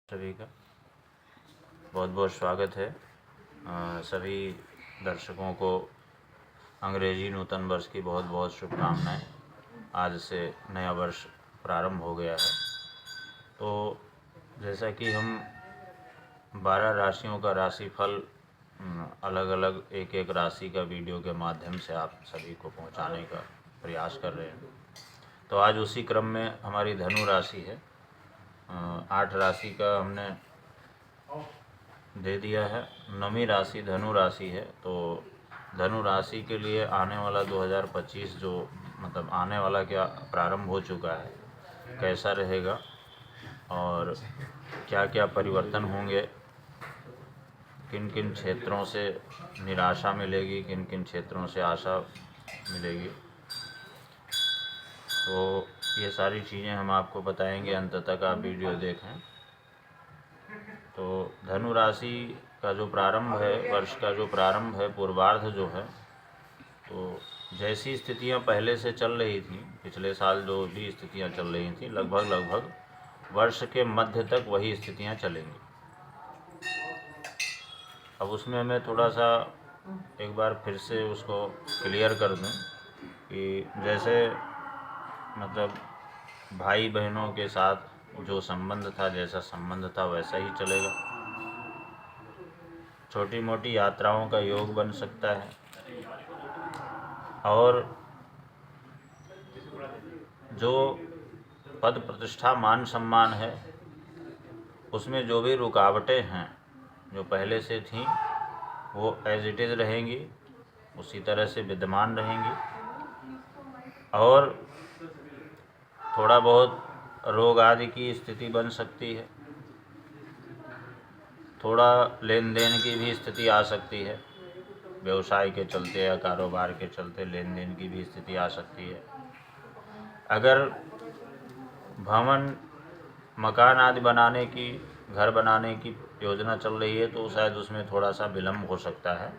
सभी का बहुत बहुत स्वागत है। सभी दर्शकों को अंग्रेजी नूतन वर्ष की बहुत बहुत शुभकामनाएं। आज से नया वर्ष प्रारंभ हो गया है। तो जैसा कि हम 12 राशियों का राशिफल अलग अलग एक एक राशि का वीडियो के माध्यम से आप सभी को पहुंचाने का प्रयास कर रहे हैं, तो आज उसी क्रम में हमारी धनु राशि है। 8 राशि का हमने दे दिया है। 9वीं राशि धनु राशि है। तो धनु राशि के लिए आने वाला 2025 जो मतलब आने वाला क्या प्रारंभ हो चुका है, कैसा रहेगा और क्या क्या परिवर्तन होंगे, किन किन क्षेत्रों से निराशा मिलेगी, किन किन क्षेत्रों से आशा मिलेगी, तो ये सारी चीज़ें हम आपको बताएंगे। अंत तक आप वीडियो देखें। तो धनु राशि का जो प्रारंभ है, वर्ष का जो प्रारंभ है, पूर्वार्ध जो है, तो जैसी स्थितियां पहले से चल रही थी, पिछले साल जो भी स्थितियां चल रही थी, लगभग वर्ष के मध्य तक वही स्थितियां चलेंगी। अब उसमें मैं थोड़ा सा एक बार फिर से उसको क्लियर कर दूं कि जैसे मतलब भाई बहनों के साथ जो संबंध था, जैसा संबंध था वैसा ही चलेगा। छोटी मोटी यात्राओं का योग बन सकता है और जो पद प्रतिष्ठा मान सम्मान है उसमें जो भी रुकावटें हैं जो पहले से थीं वो एज इट इज़ रहेंगी, उसी तरह से विद्यमान रहेंगी। और थोड़ा बहुत रोग आदि की स्थिति बन सकती है, थोड़ा लेन देन की भी स्थिति आ सकती है, व्यवसाय के चलते या कारोबार के चलते लेन देन की भी स्थिति आ सकती है। अगर भवन मकान आदि बनाने की, घर बनाने की योजना चल रही है तो शायद उसमें थोड़ा सा विलम्ब हो सकता है।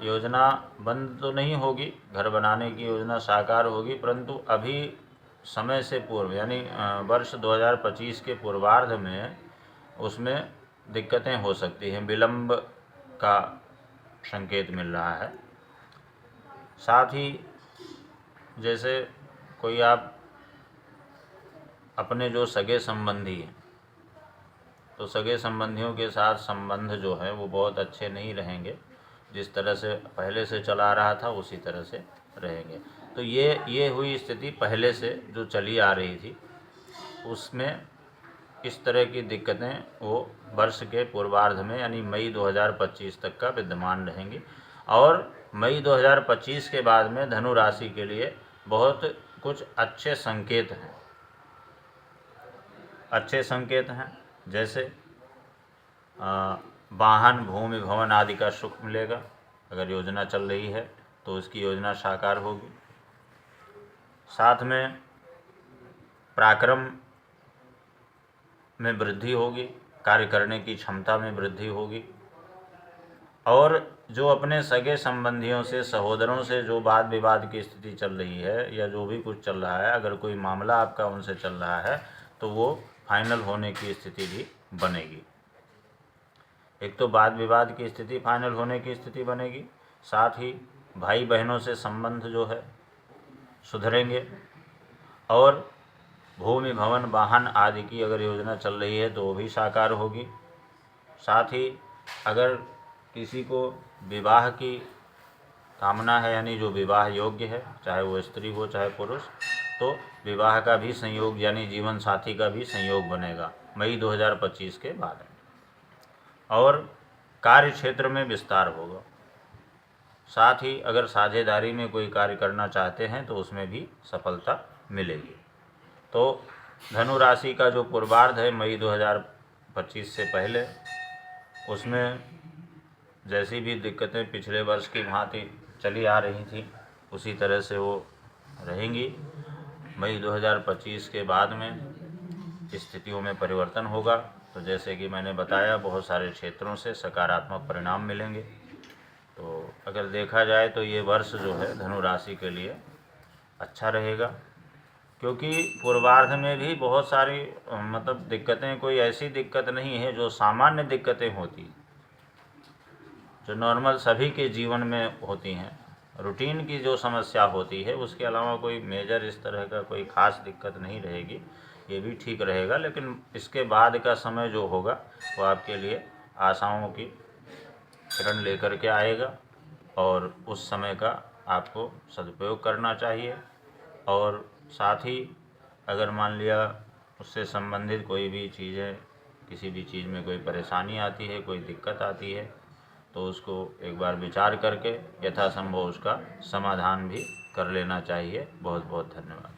योजना बंद तो नहीं होगी, घर बनाने की योजना साकार होगी, परंतु अभी समय से पूर्व यानी वर्ष 2025 के पूर्वार्ध में उसमें दिक्कतें हो सकती हैं, विलम्ब का संकेत मिल रहा है। साथ ही जैसे कोई आप अपने जो सगे संबंधी हैं तो सगे संबंधियों के साथ संबंध जो है वो बहुत अच्छे नहीं रहेंगे, जिस तरह से पहले से चला रहा था उसी तरह से रहेंगे। तो ये हुई स्थिति पहले से जो चली आ रही थी, उसमें इस तरह की दिक्कतें वो वर्ष के पूर्वार्ध में यानी मई 2025 तक का विद्यमान रहेंगी। और मई 2025 के बाद में धनु राशि के लिए बहुत कुछ अच्छे संकेत हैं। अच्छे संकेत हैं जैसे वाहन भूमि भवन आदि का सुख मिलेगा। अगर योजना चल रही है तो उसकी योजना साकार होगी। साथ में पराक्रम में वृद्धि होगी, कार्य करने की क्षमता में वृद्धि होगी। और जो अपने सगे संबंधियों से, सहोदरों से जो वाद विवाद की स्थिति चल रही है या जो भी कुछ चल रहा है, अगर कोई मामला आपका उनसे चल रहा है तो वो फाइनल होने की स्थिति भी बनेगी। एक तो वाद विवाद की स्थिति फाइनल होने की स्थिति बनेगी, साथ ही भाई बहनों से संबंध जो है सुधरेंगे। और भूमि भवन वाहन आदि की अगर योजना चल रही है तो वो भी साकार होगी। साथ ही अगर किसी को विवाह की कामना है, यानी जो विवाह योग्य है, चाहे वो स्त्री हो चाहे पुरुष, तो विवाह का भी संयोग यानी जीवन साथी का भी संयोग बनेगा मई 2025 के बाद। और कार्य क्षेत्र में विस्तार होगा। साथ ही अगर साझेदारी में कोई कार्य करना चाहते हैं तो उसमें भी सफलता मिलेगी। तो धनु राशि का जो पूर्वार्ध है मई 2025 से पहले, उसमें जैसी भी दिक्कतें पिछले वर्ष की भांति चली आ रही थी उसी तरह से वो रहेंगी। मई 2025 के बाद में स्थितियों में परिवर्तन होगा। तो जैसे कि मैंने बताया, बहुत सारे क्षेत्रों से सकारात्मक परिणाम मिलेंगे। तो अगर देखा जाए तो ये वर्ष जो है धनु राशि के लिए अच्छा रहेगा। क्योंकि पूर्वार्ध में भी बहुत सारी मतलब दिक्कतें, कोई ऐसी दिक्कत नहीं है जो सामान्य दिक्कतें होती, जो नॉर्मल सभी के जीवन में होती हैं, रूटीन की जो समस्या होती है, उसके अलावा कोई मेजर इस तरह का कोई ख़ास दिक्कत नहीं रहेगी। ये भी ठीक रहेगा, लेकिन इसके बाद का समय जो होगा वो आपके लिए आशाओं की किरण लेकर के आएगा, और उस समय का आपको सदुपयोग करना चाहिए। और साथ ही अगर मान लिया उससे संबंधित कोई भी चीज़ें, किसी भी चीज़ में कोई परेशानी आती है, कोई दिक्कत आती है, तो उसको एक बार विचार करके यथासंभव उसका समाधान भी कर लेना चाहिए। बहुत बहुत धन्यवाद।